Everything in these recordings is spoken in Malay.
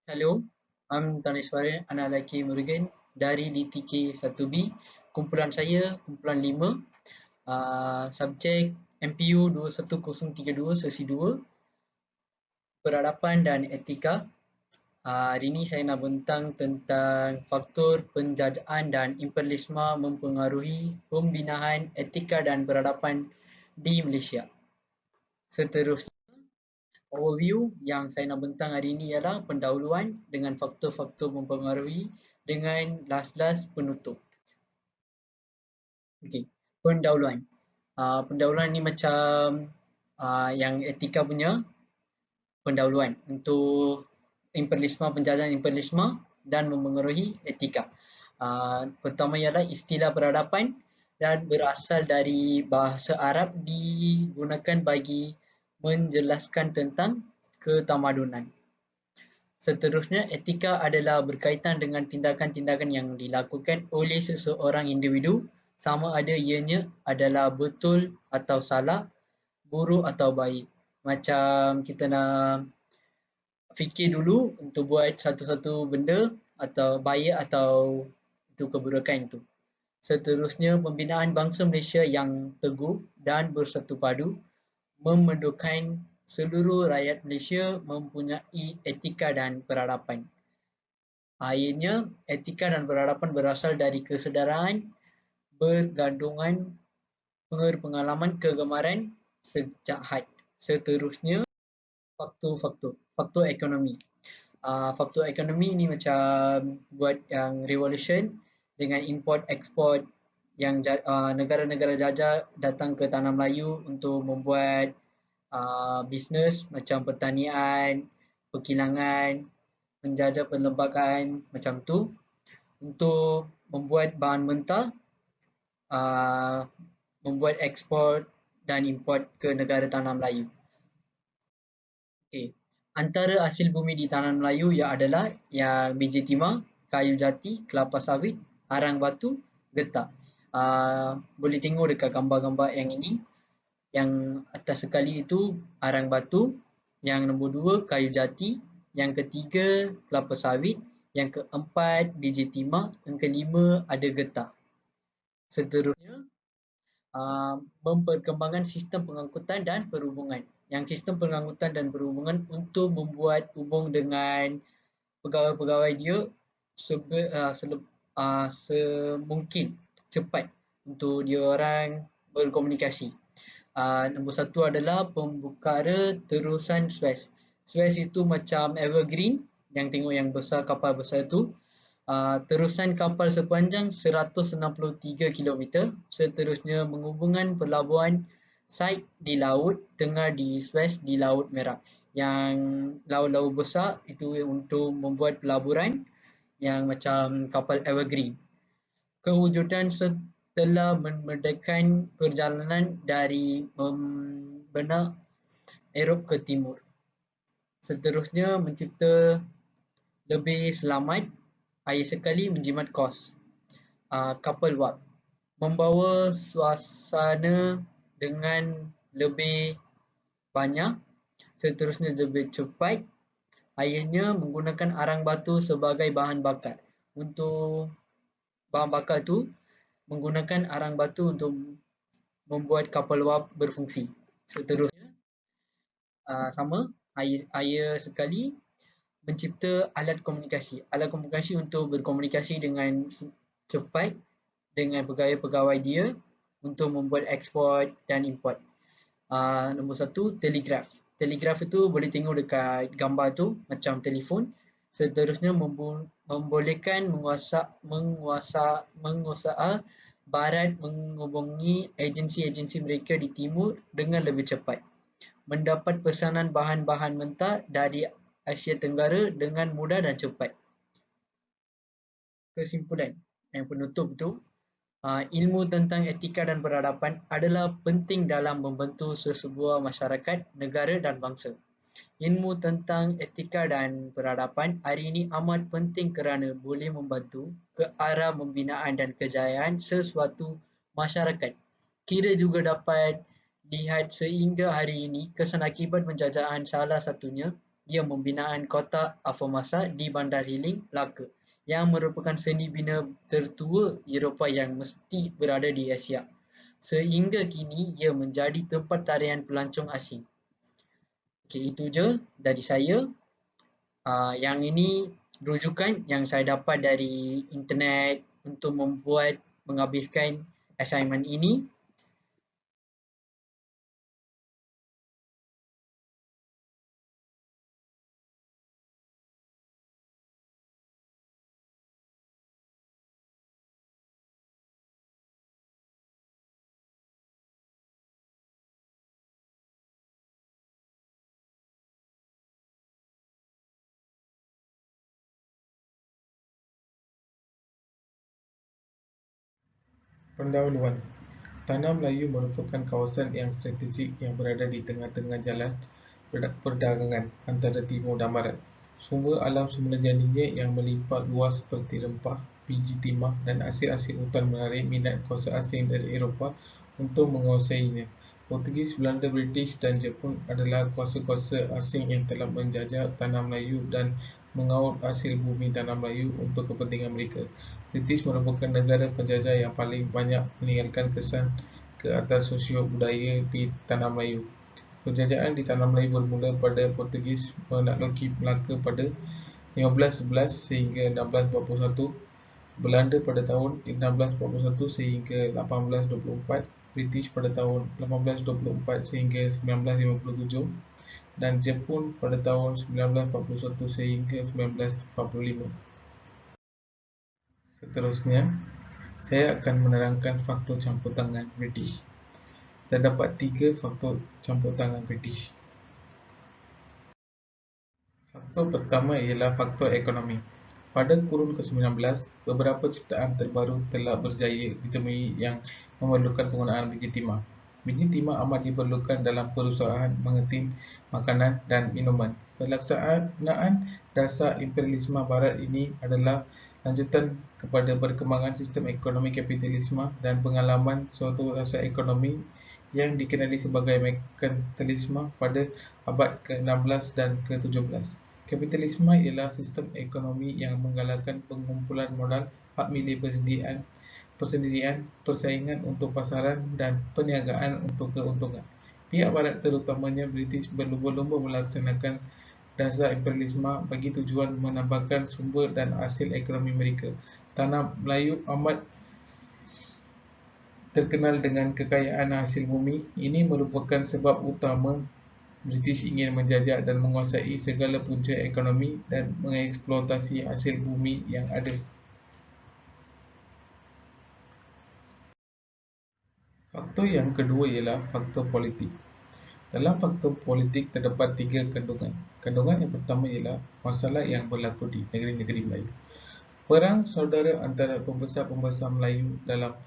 Hello, I'm Tanishwaran Analaki Murugan dari DTK 1B. Kumpulan saya, kumpulan 5. Subjek MPU 21032 sesi 2, Peradaban dan Etika. Hari ini saya nak bentang tentang faktor penjajahan dan imperialisme mempengaruhi pembinaan etika dan peradaban di Malaysia. Seterusnya, overview yang saya nak bentang hari ini ialah pendahuluan dengan faktor-faktor mempengaruhi dengan last penutup. Okey, pendahuluan. Pendahuluan ni macam yang etika punya pendahuluan untuk imperialisme, penjajahan imperialisme dan mempengaruhi etika. Pertama ialah istilah peradaban dan berasal dari bahasa Arab digunakan bagi menjelaskan tentang ketamadunan. Seterusnya, etika adalah berkaitan dengan tindakan-tindakan yang dilakukan oleh seseorang individu, sama ada ianya adalah betul atau salah, buruk atau baik. Macam kita nak fikir dulu untuk buat satu-satu benda atau baik atau itu keburukan itu. Seterusnya, pembinaan bangsa Malaysia yang teguh dan bersatu padu memerlukan seluruh rakyat Malaysia mempunyai etika dan peradaban. Akhirnya, etika dan peradaban berasal dari kesedaran, bergandungan, pengalaman, kegemaran sejak had. Seterusnya, faktor ekonomi. Faktor ekonomi ni macam buat yang revolution dengan import export yang negara-negara jajah datang ke tanah Melayu untuk membuat bisnes macam pertanian, perkilangan, menjajah perlembagaan macam tu untuk membuat bahan mentah, uh, membuat ekspor dan import ke negara tanah Melayu. Okay. Antara hasil bumi di tanah Melayu yang adalah yang biji timah, kayu jati, kelapa sawit, arang batu, getah. Boleh tengok dekat gambar-gambar yang ini. Yang atas sekali itu arang batu, yang nombor 2 kayu jati, yang ketiga kelapa sawit, yang keempat biji timah, yang kelima ada getah. Seterusnya, memperkembangkan sistem pengangkutan dan perhubungan. Yang sistem pengangkutan dan perhubungan untuk membuat hubung dengan pegawai-pegawai dia semungkin cepat untuk dia orang berkomunikasi. Nombor 1 adalah pembukara terusan Suez. Suez itu macam evergreen, yang tengok yang besar, kapal besar tu. Terusan kapal sepanjang 163 km, seterusnya menghubungkan pelabuhan site di laut tengah di Suez di Laut Merah. Yang laut-laut besar itu untuk membuat pelaburan yang macam kapal evergreen. Kewujudan telah memerdekakan perjalanan dari benak Erop ke timur. Seterusnya mencipta lebih selamat, air sekali menjimat kos. Kapal wap membawa suasana dengan lebih banyak, seterusnya lebih cepat. Akhirnya menggunakan arang batu sebagai bahan bakar. Untuk bahan bakar tu menggunakan arang batu untuk membuat kapal wap berfungsi. Seterusnya sama air sekali mencipta alat komunikasi. Alat komunikasi untuk berkomunikasi dengan cepat dengan pegawai-pegawai dia untuk membuat ekspor dan import. Nombor 1, telegraf. Telegraf itu boleh tengok dekat gambar tu macam telefon. Seterusnya membolehkan mengusaha barat menghubungi agensi-agensi mereka di timur dengan lebih cepat. Mendapat pesanan bahan-bahan mentah dari Asia Tenggara dengan mudah dan cepat. Kesimpulan yang penutup tu, ilmu tentang etika dan peradaban adalah penting dalam membentuk sesebuah masyarakat, negara dan bangsa. Ilmu tentang etika dan peradaban hari ini amat penting kerana boleh membantu ke arah pembinaan dan kejayaan sesuatu masyarakat. Kira juga dapat lihat sehingga hari ini kesan akibat penjajahan salah satunya ia pembinaan kotak Afomasa di Bandar Hiling, Melaka, yang merupakan seni bina tertua Eropah yang mesti berada di Asia. Sehingga kini ia menjadi tempat tarian pelancong asing. Okey, itu je dari saya. Yang ini rujukan yang saya dapat dari internet untuk menghabiskan assignment ini. Pendahuluan. Tanah Melayu merupakan kawasan yang strategik yang berada di tengah-tengah jalan perdagangan antara timur dan barat. Sumber alam semula jadinya yang melimpah luas seperti rempah, biji timah dan hasil-hasil hutan menarik minat kuasa asing dari Eropah untuk menguasainya. Portugis, Belanda, British dan Jepun adalah kuasa-kuasa asing yang telah menjajah tanah Melayu dan mengaut hasil bumi tanah Melayu untuk kepentingan mereka. British merupakan negara penjajah yang paling banyak meninggalkan kesan ke atas sosio budaya di tanah Melayu. Penjajahan di tanah Melayu bermula pada Portugis menakluki Melaka pada 1511 sehingga 1641, Belanda pada tahun 1641 sehingga 1824, British pada tahun 1824 sehingga 1957 dan Jepun pada tahun 1941 sehingga 1945. Seterusnya, saya akan menerangkan faktor campur tangan British. Terdapat 3 faktor campur tangan British. Faktor pertama ialah faktor ekonomi. Pada kurun ke-19, beberapa ciptaan terbaru telah berjaya ditemui yang memerlukan penggunaan biji timah. Biji timah amat diperlukan dalam perusahaan mengetin makanan dan minuman. Pelaksanaan dasar imperialisme barat ini adalah lanjutan kepada perkembangan sistem ekonomi kapitalisme dan pengalaman suatu rasa ekonomi yang dikenali sebagai merkantilisme pada abad ke-16 dan ke-17. Kapitalisme ialah sistem ekonomi yang menggalakkan pengumpulan modal, hak milik persendirian, persaingan untuk pasaran dan perniagaan untuk keuntungan. Pihak barat terutamanya British berlumba-lumba melaksanakan dasar imperialisme bagi tujuan menambahkan sumber dan hasil ekonomi mereka. Tanah Melayu amat terkenal dengan kekayaan hasil bumi. Ini merupakan sebab utama British ingin menjajah dan menguasai segala punca ekonomi dan mengeksploitasi hasil bumi yang ada. Faktor yang kedua ialah faktor politik. Dalam faktor politik terdapat 3 kandungan. Kandungan yang pertama ialah masalah yang berlaku di negeri-negeri Melayu. Perang saudara antara pembesar-pembesar Melayu dalam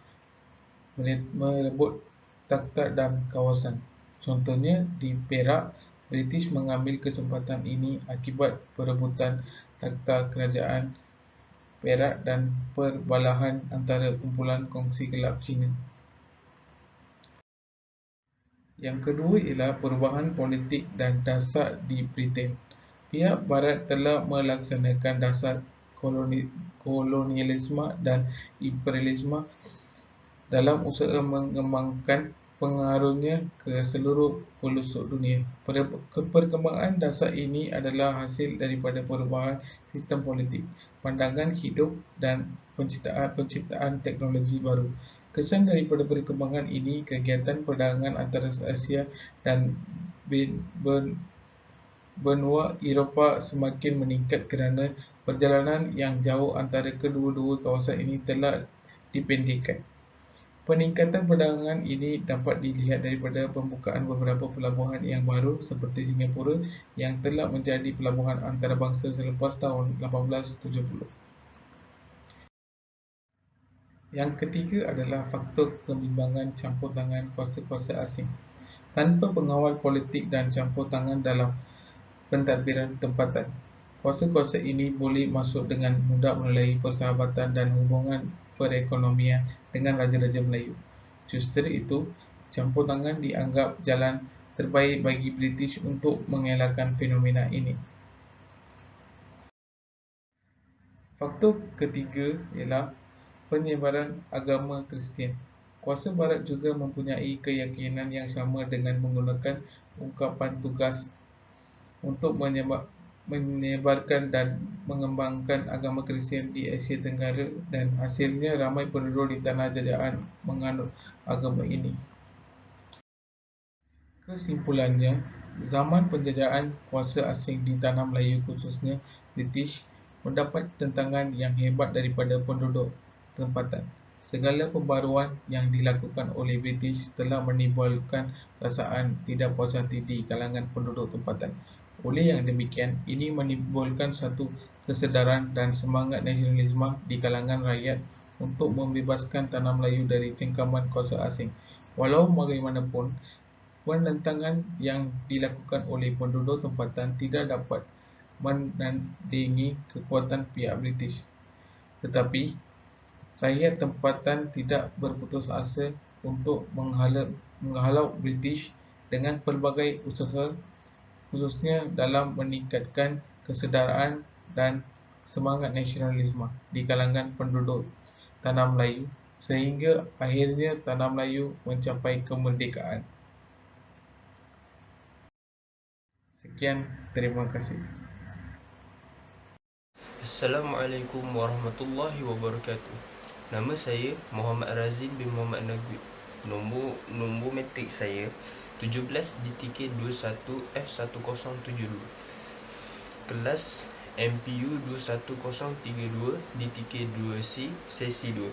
merebut takhta dan kawasan. Contohnya di Perak, British mengambil kesempatan ini akibat perebutan takhta kerajaan Perak dan perbalahan antara kumpulan kongsi gelap Cina. Yang kedua ialah perubahan politik dan dasar di Britain. Pihak Barat telah melaksanakan dasar kolonialisme dan imperialisme dalam usaha mengembangkan pengaruhnya ke seluruh pelosok dunia. Perkembangan dasar ini adalah hasil daripada perubahan sistem politik, pandangan hidup dan penciptaan teknologi baru. Kesan daripada perkembangan ini, kegiatan perdagangan antara Asia dan benua Eropah semakin meningkat kerana perjalanan yang jauh antara kedua-dua kawasan ini telah dipendekkan. Peningkatan perdagangan ini dapat dilihat daripada pembukaan beberapa pelabuhan yang baru seperti Singapura yang telah menjadi pelabuhan antarabangsa selepas tahun 1870. Yang ketiga adalah faktor kebimbangan campur tangan kuasa-kuasa asing. Tanpa pengawal politik dan campur tangan dalam pentadbiran tempatan, kuasa-kuasa ini boleh masuk dengan mudah melalui persahabatan dan hubungan perekonomian dengan Raja-Raja Melayu. Justru itu, campur tangan dianggap jalan terbaik bagi British untuk mengelakkan fenomena ini. Faktor ketiga ialah penyebaran agama Kristian. Kuasa Barat juga mempunyai keyakinan yang sama dengan menggunakan ungkapan tugas untuk menyebarkan dan mengembangkan agama Kristian di Asia Tenggara, dan hasilnya ramai penduduk di tanah jajahan menganut agama ini. Kesimpulannya, zaman penjajahan kuasa asing di tanah Melayu khususnya British mendapat tentangan yang hebat daripada penduduk tempatan. Segala pembaruan yang dilakukan oleh British telah menimbulkan perasaan tidak puas hati di kalangan penduduk tempatan. Oleh yang demikian, ini menimbulkan satu kesedaran dan semangat nasionalisme di kalangan rakyat untuk membebaskan tanah Melayu dari cengkaman kuasa asing. Walau bagaimanapun, penentangan yang dilakukan oleh penduduk tempatan tidak dapat menandingi kekuatan pihak British. Tetapi, rakyat tempatan tidak berputus asa untuk menghalau British dengan pelbagai usaha, khususnya dalam meningkatkan kesedaraan dan semangat nasionalisme di kalangan penduduk tanah Melayu, sehingga akhirnya tanah Melayu mencapai kemerdekaan. Sekian, terima kasih. Assalamualaikum warahmatullahi wabarakatuh. Nama saya Muhammad Razin bin Muhammad Nagui. Nombor matrik saya 17DTK21F1072. Kelas MPU 21032 DTK2C sesi 2.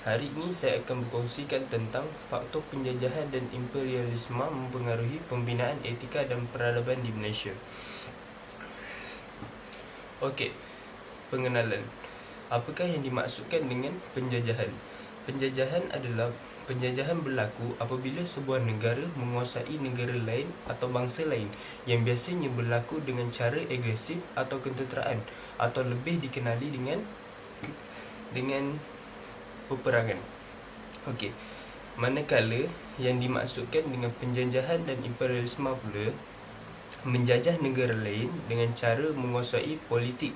Hari ini saya akan berkongsikan tentang faktor penjajahan dan imperialisme mempengaruhi pembinaan etika dan peradaban di Malaysia. Okey, pengenalan. Apakah yang dimaksudkan dengan penjajahan? Penjajahan adalah penjajahan berlaku apabila sebuah negara menguasai negara lain atau bangsa lain, yang biasanya berlaku dengan cara agresif atau ketenteraan, atau lebih dikenali dengan peperangan. Okey. Manakala yang dimaksudkan dengan penjajahan dan imperialisme pula menjajah negara lain dengan cara menguasai politik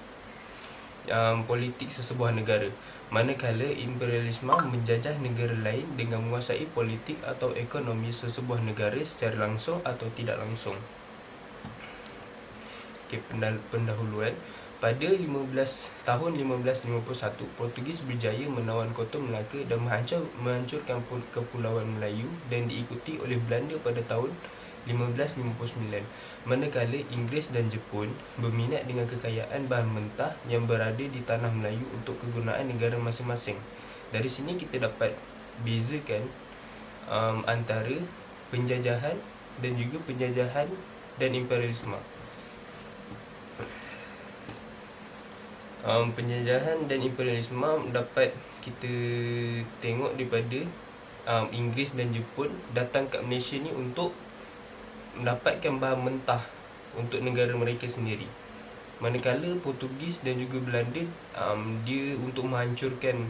sesebuah negara. Manakala imperialisme menjajah negara lain dengan menguasai politik atau ekonomi sesebuah negara secara langsung atau tidak langsung. Okey, pendahuluan. Pada tahun 1551, Portugis berjaya menawan Kota Melaka dan menghancurkan Kepulauan Melayu, dan diikuti oleh Belanda pada tahun 1559. Manakala Inggeris dan Jepun berminat dengan kekayaan bahan mentah yang berada di tanah Melayu untuk kegunaan negara masing-masing. Dari sini kita dapat bezakan antara penjajahan dan imperialisme. Penjajahan dan imperialisme dapat kita tengok daripada Inggeris dan Jepun datang ke Malaysia ni untuk mendapatkan bahan mentah untuk negara mereka sendiri. Manakala Portugis dan juga Belanda dia untuk menghancurkan,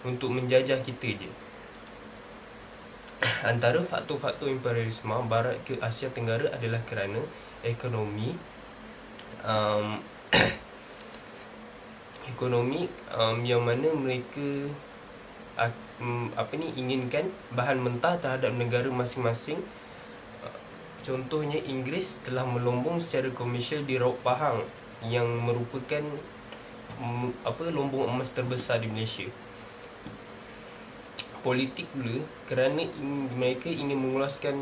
untuk menjajah kita je. Antara faktor-faktor imperialisme barat ke Asia Tenggara adalah kerana ekonomi yang mana mereka inginkan bahan mentah terhadap negara masing-masing. Contohnya, Inggeris telah melombong secara komersial di Raut Pahang yang merupakan lombong emas terbesar di Malaysia. Politik pula, kerana mereka ingin mengulaskan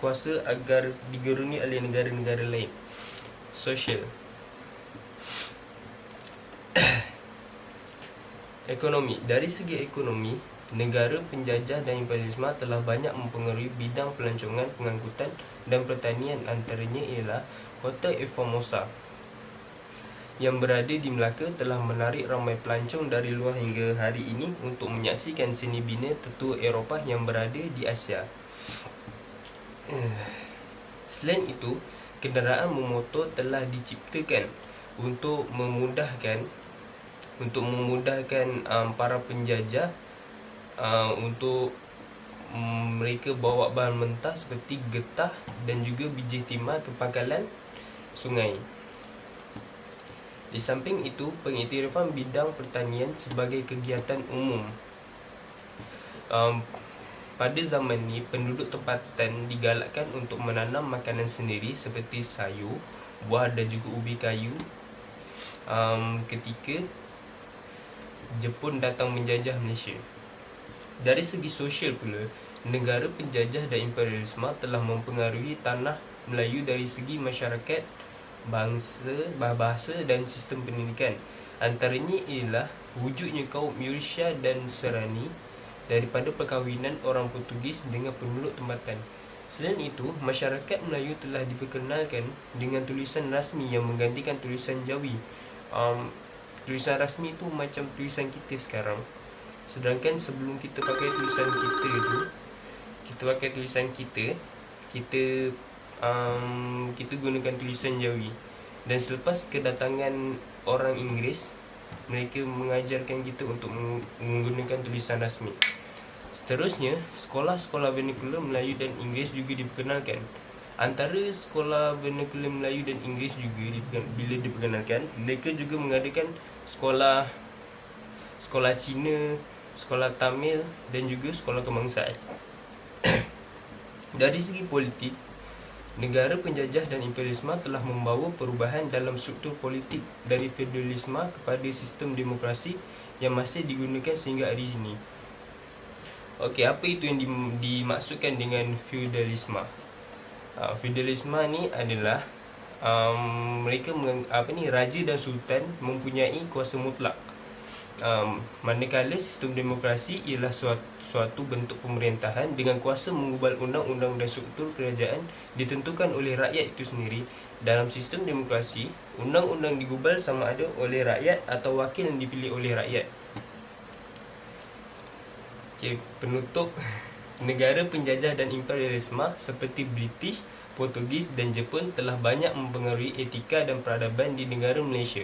kuasa agar digeruni oleh negara-negara lain. Sosial. Ekonomi. Dari segi ekonomi, negara penjajah dan imperialisme telah banyak mempengaruhi bidang pelancongan, pengangkutan dan pertanian. Antaranya ialah Kota Formosa yang berada di Melaka telah menarik ramai pelancong dari luar hingga hari ini untuk menyaksikan seni bina tetua Eropah yang berada di Asia. Selain itu, kenderaan bermotor telah diciptakan untuk memudahkan para penjajah untuk mereka bawa bahan mentah seperti getah dan juga biji timah ke pangkalan sungai. Di samping itu, pengiktirafan bidang pertanian sebagai kegiatan umum. Pada zaman ni, penduduk tempatan digalakkan untuk menanam makanan sendiri seperti sayur, buah dan juga ubi kayu. Ketika Jepun datang menjajah Malaysia. Dari segi sosial pula, negara penjajah dan imperialisme telah mempengaruhi tanah Melayu dari segi masyarakat, bahasa dan sistem pendidikan. Antaranya ialah wujudnya kaum Mauritius dan Serani daripada perkahwinan orang Portugis dengan penduduk tempatan. Selain itu, masyarakat Melayu telah diperkenalkan dengan tulisan rasmi yang menggantikan tulisan Jawi. Tulisan rasmi itu macam tulisan kita sekarang. Sedangkan sebelum kita pakai tulisan kita tu, kita gunakan tulisan Jawi. Dan selepas kedatangan orang Inggeris, mereka mengajarkan kita untuk menggunakan tulisan rasmi. Seterusnya, sekolah-sekolah vernakular Melayu dan Inggeris juga diperkenalkan. Antara sekolah vernakular Melayu dan Inggeris juga bila diperkenalkan, mereka juga mengadakan sekolah Cina, sekolah Tamil dan juga sekolah kebangsaan. Dari segi politik, negara penjajah dan imperialisme telah membawa perubahan dalam struktur politik dari feudalisme kepada sistem demokrasi yang masih digunakan sehingga hari ini. Okey, apa itu yang dimaksudkan dengan feudalisme? Feudalisme ni adalah mereka raja dan sultan mempunyai kuasa mutlak. Manakala sistem demokrasi ialah suatu bentuk pemerintahan dengan kuasa mengubah undang-undang dan struktur kerajaan ditentukan oleh rakyat itu sendiri. Dalam sistem demokrasi, undang-undang digubal sama ada oleh rakyat atau wakil yang dipilih oleh rakyat. Okay, penutup. Negara penjajah dan imperialisme seperti British, Portugis dan Jepun telah banyak mempengaruhi etika dan peradaban di negara Malaysia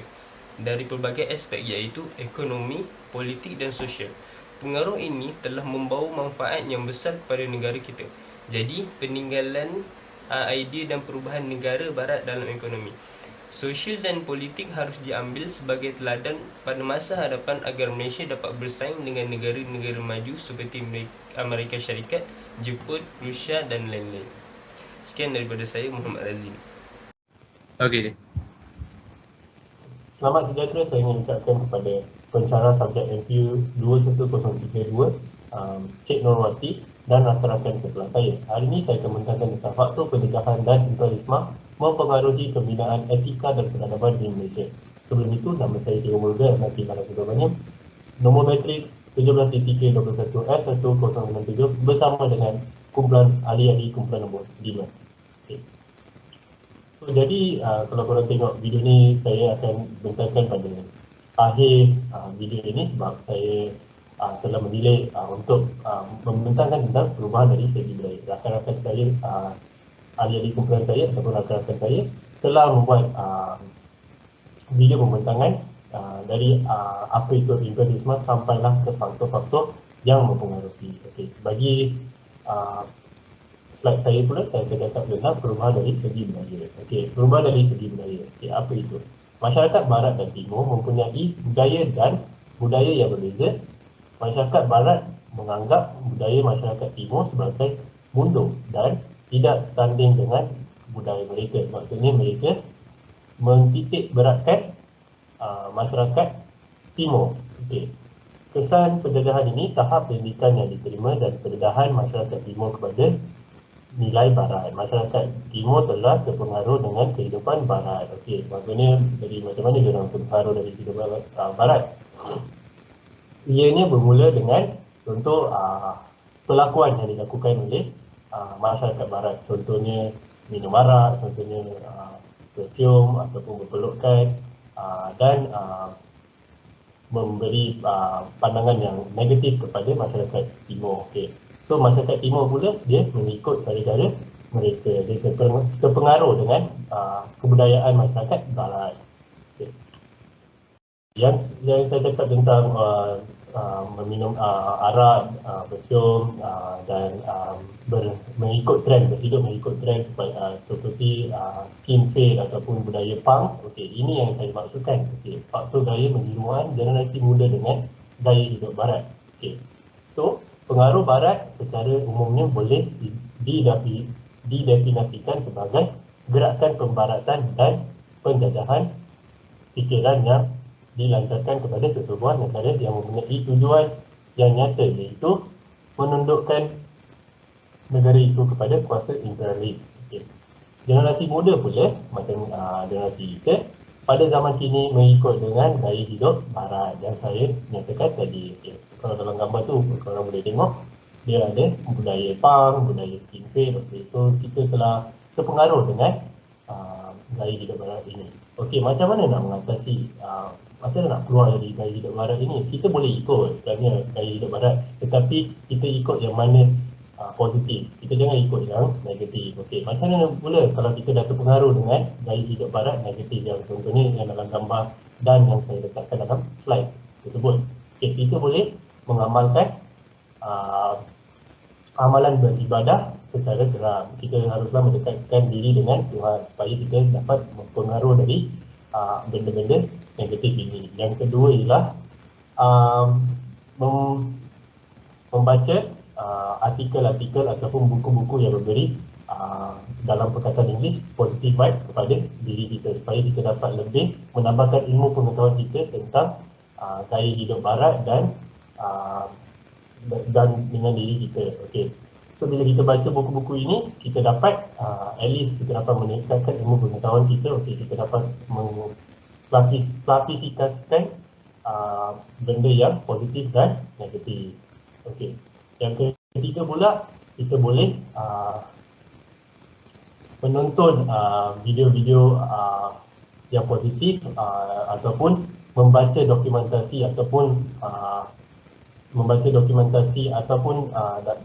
dari pelbagai aspek iaitu ekonomi, politik dan sosial. Pengaruh ini telah membawa manfaat yang besar kepada negara kita. Jadi, peninggalan idea dan perubahan negara barat dalam ekonomi, sosial dan politik harus diambil sebagai teladan pada masa hadapan agar Malaysia dapat bersaing dengan negara-negara maju seperti Amerika Syarikat, Jepun, Rusia dan lain-lain. Sekian daripada saya, Muhammad Razin. Okey. Selamat sejahtera saya ingin ucapkan kepada pensyarah subjek MPU 21032, Cik Nurwati dan rakan-rakan sebelah saya. Hari ini saya akan menerangkan tentang faktor pencegahan dan imperialisme mempengaruhi pembinaan etika dan peradaban di Malaysia. Sebelum itu, nama saya Tio Mulga, nanti kalau sudah banyak. Nombor matrik 17 TTK 21 S1067 bersama dengan kumpulan ahli-ahli kumpulan nombor 5. Okay. So, jadi kalau korang tengok video ni, saya akan bentangkan pada akhir video ini sebab saya telah menilai untuk membentangkan tentang perubahan dari segi budaya. Rakan-rakan saya, ahli-ahli kumpulan saya ataupun rakan-rakan saya telah membuat video pembentangan dari apa itu imperialisme sampailah ke faktor-faktor yang mempengaruhi. Okey, bagi slide saya pula, saya akan cakap tentang perubahan dari segi budaya. Okey, perubahan dari segi budaya. Okey, apa itu? Masyarakat Barat dan Timur mempunyai budaya yang berbeza. Masyarakat Barat menganggap budaya masyarakat Timur sebagai mundur dan tidak setanding dengan budaya mereka. Maksudnya mereka mentitik beratkan masyarakat Timur. Okay. Kesan penjajahan ini tahap pendidikan yang diterima dan pendedahan masyarakat Timur kepada nilai Barat. Masyarakat Timur telah terpengaruh dengan kehidupan Barat. Okey, maksudnya dari macam mana dia orang terpengaruh dari kehidupan Barat? Ianya bermula dengan contoh perlakuan yang dilakukan oleh masyarakat Barat. Contohnya minum arak, contohnya bercium ataupun berpelukan dan memberi pandangan yang negatif kepada masyarakat Timur. Okay. So masyarakat Timur pula dia mengikut cara-cara mereka, dia terpengaruh dengan kebudayaan masyarakat Barat. Okay. Yang saya cakap tentang meminum arak, bercium dan mengikut trend, berhidup mengikut trend seperti skin fade ataupun budaya punk. Okey, ini yang saya maksudkan. Okey, faktor gaya menyeruan generasi muda dengan gaya hidup barat. Okey. So, pengaruh barat secara umumnya boleh didefinisikan sebagai gerakan pembaratan dan penjajahan fikiran yang dilancarkan kepada sesebuah negara yang mempunyai tujuan yang nyata, iaitu menundukkan negara itu kepada kuasa imperialis. Okay. Generasi muda pula, macam generasi kita, pada zaman kini mengikut dengan gaya hidup barat yang saya nyatakan tadi. Okay. Kalau dalam gambar tu, korang boleh tengok, dia ada budaya punk, budaya skin fade. Okay. So, kita telah terpengaruh dengan gaya hidup barat ini. Okey, macam mana nak mengatasi, macam mana nak keluar dari gaya hidup barat ini? Kita boleh ikut sebenarnya gaya hidup barat, tetapi kita ikut yang mana positif. Kita jangan ikut yang negatif. Okey, macam mana pula kalau kita dah terpengaruh dengan gaya hidup barat negatif, yang contohnya yang dalam gambar dan yang saya letakkan dalam slide tersebut. Okey, kita boleh mengamalkan amalan beribadah secara geram. Kita haruslah mendekatkan diri dengan Tuhan supaya kita dapat mempengaruh dari benda-benda negatif ini. Yang kedua ialah membaca artikel-artikel ataupun buku-buku yang memberi dalam perkataan Inggeris positive vibe kepada diri kita supaya kita dapat lebih menambahkan ilmu pengetahuan kita tentang gaya hidup barat dan dengan diri kita. Okey. So bila kita baca buku-buku ini, kita dapat at least kita dapat meningkatkan ilmu pengetahuan kita. Okey, kita dapat mengklasifikasikan benda yang positif dan negatif. Okey. Yang ketiga pula, kita boleh menonton video-video yang positif ataupun membaca dokumentasi ataupun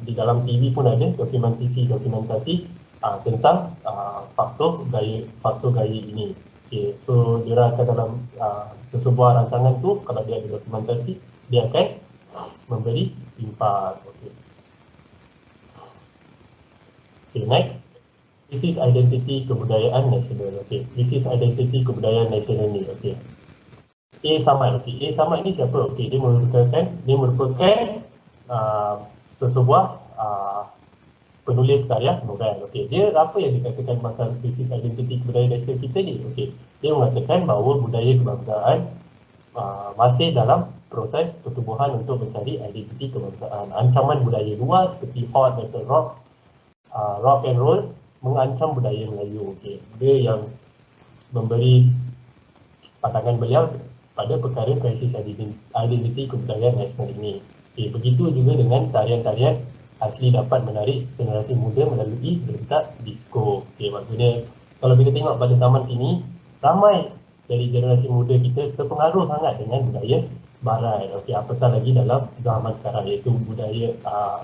di dalam TV pun ada dokumentasi tentang faktor gaya ini. Okay, so dia akan dalam sesebuah rancangan tu, kalau dia ada dokumentasi, dia akan memberi impak. Okay, next, krisis identiti kebudayaan nasional. Okay, krisis identiti kebudayaan nasional ni. Okay. A. Samad. Okay. A. Samad ni siapa? Okay. Dia merupakan sesebuah penulis karya novel. Okay. Dia apa yang dikatakan pasal krisis identiti kebudayaan nasional kita ni? Okay. Dia mengatakan bahawa budaya kebangsaan masih dalam proses pertumbuhan untuk mencari identiti kebangsaan. Ancaman budaya luar seperti hot metal rock, rock and roll mengancam budaya Melayu. Okay. Dia yang memberi pandangan beliau pada perkara krisis identiti kebudayaan nasional ini. Okay, begitu juga dengan tarian-tarian asli dapat menarik generasi muda melalui bentak disco. Okay, maksudnya kalau kita tengok pada zaman ini, ramai dari generasi muda kita terpengaruh sangat dengan budaya barat. Okay, apatah lagi dalam zaman sekarang, iaitu budaya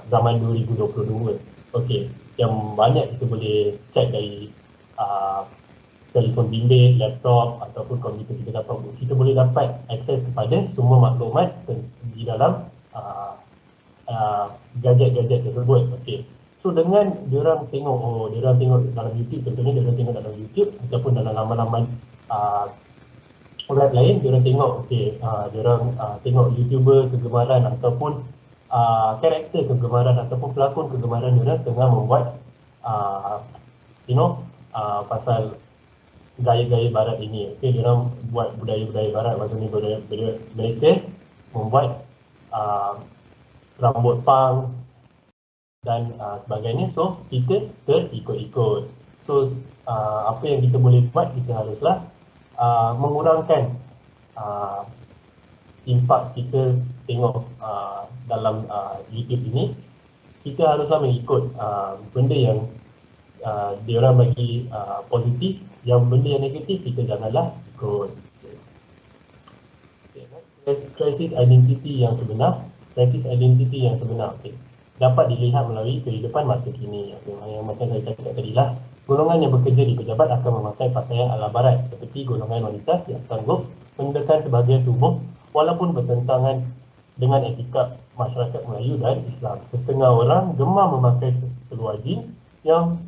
zaman 2022. Okay, yang banyak kita boleh cek dari telefon bimbit, laptop ataupun komputer kita boleh dapat akses kepada semua maklumat di dalam gadget-gadget tersebut. Okey. So dengan diorang tengok, diorang tengok dalam YouTube, contohnya diorang tengok dalam YouTube ataupun dalam laman-laman web lain, diorang tengok, okey, diorang tengok YouTuber kegemaran ataupun karakter kegemaran ataupun pelakon kegemaran diorang tengah membuat pasal gaya-gaya barat ini. Okey, diorang buat budaya-budaya barat, maksudnya mereka membuat rambut punk dan sebagainya. So kita terikut-ikut. So apa yang kita boleh buat, kita haruslah mengurangkan impak kita tengok dalam YouTube ini. Kita haruslah mengikut benda yang diorang bagi positif, yang benda yang negatif kita janganlah ikut. Krisis identiti yang sebenar. Okay, dapat dilihat melalui kehidupan masa kini. Okay, yang macam saya cakap tadi lah, golongan yang bekerja di pejabat akan memakai pakaian ala barat, seperti golongan wanita yang sanggup menunjukkan sebahagian tubuh walaupun bertentangan dengan etika masyarakat Melayu dan Islam. Setengah orang gemar memakai seluar jin yang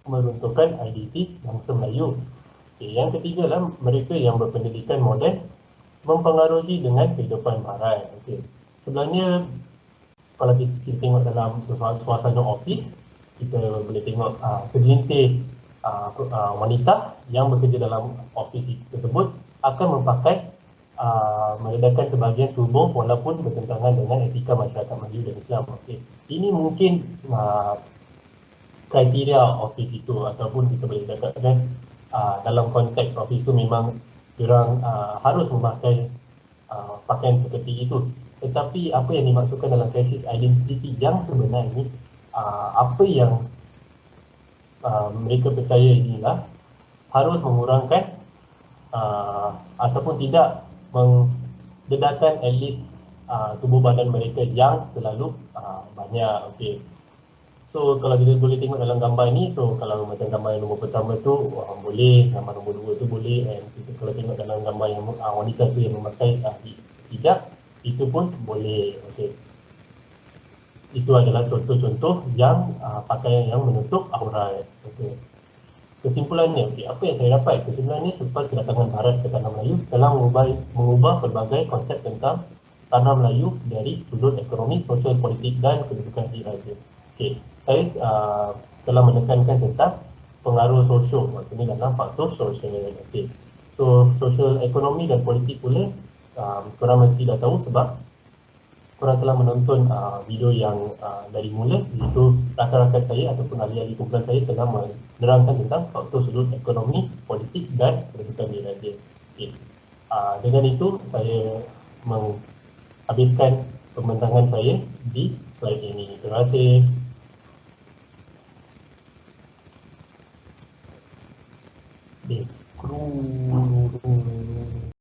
meruntuhkan identiti bangsa Melayu. Okay, yang ketiga lah, mereka yang berpendidikan moden mempengaruhi dengan kehidupan barat. Okay. Sebenarnya kalau kita tengok dalam suasana office, kita boleh tengok segelintir wanita yang bekerja dalam office tersebut akan memakai meredakan sebahagian tubuh walaupun bertentangan dengan etika masyarakat Melayu dan Islam. Okay. Ini mungkin kriteria office itu, ataupun kita boleh katakan dalam konteks office itu memang diorang harus memakai pakaian seperti itu. Tetapi apa yang dimaksudkan dalam krisis identiti yang sebenar ini, apa yang mereka percaya inilah harus mengurangkan ataupun tidak mendedahkan at least tubuh badan mereka yang terlalu banyak. Okay. So kalau kita boleh tengok dalam gambar ni, so kalau macam gambar yang nombor pertama tu boleh, gambar nombor 2 tu boleh, dan kita kalau tengok dalam gambar yang wanita tu yang memakai hijab, itu pun boleh. Okay. Itu adalah contoh-contoh yang pakaian yang menutup aurat. Okay. Kesimpulannya, okay, apa yang saya dapat? Kesimpulannya, selepas kedatangan Barat ke Tanah Melayu telah mengubah pelbagai konsep tentang Tanah Melayu dari sudut ekonomi, sosial, politik dan kedudukan diraja. Okay. Saya telah menekankan tentang pengaruh sosial, maksudnya dalam faktor sosial. Okay. So, sosial, ekonomi dan politik pula, korang mesti dah tahu sebab korang telah menonton video yang dari mula, iaitu rakan-rakan saya ataupun ahli-ahli kumpulan saya telah menerangkan tentang faktor sudut ekonomi, politik dan kedudukan diraja. Okay. Dengan itu, saya menghabiskan pembentangan saya di slide ini. Terima kasih. Screw.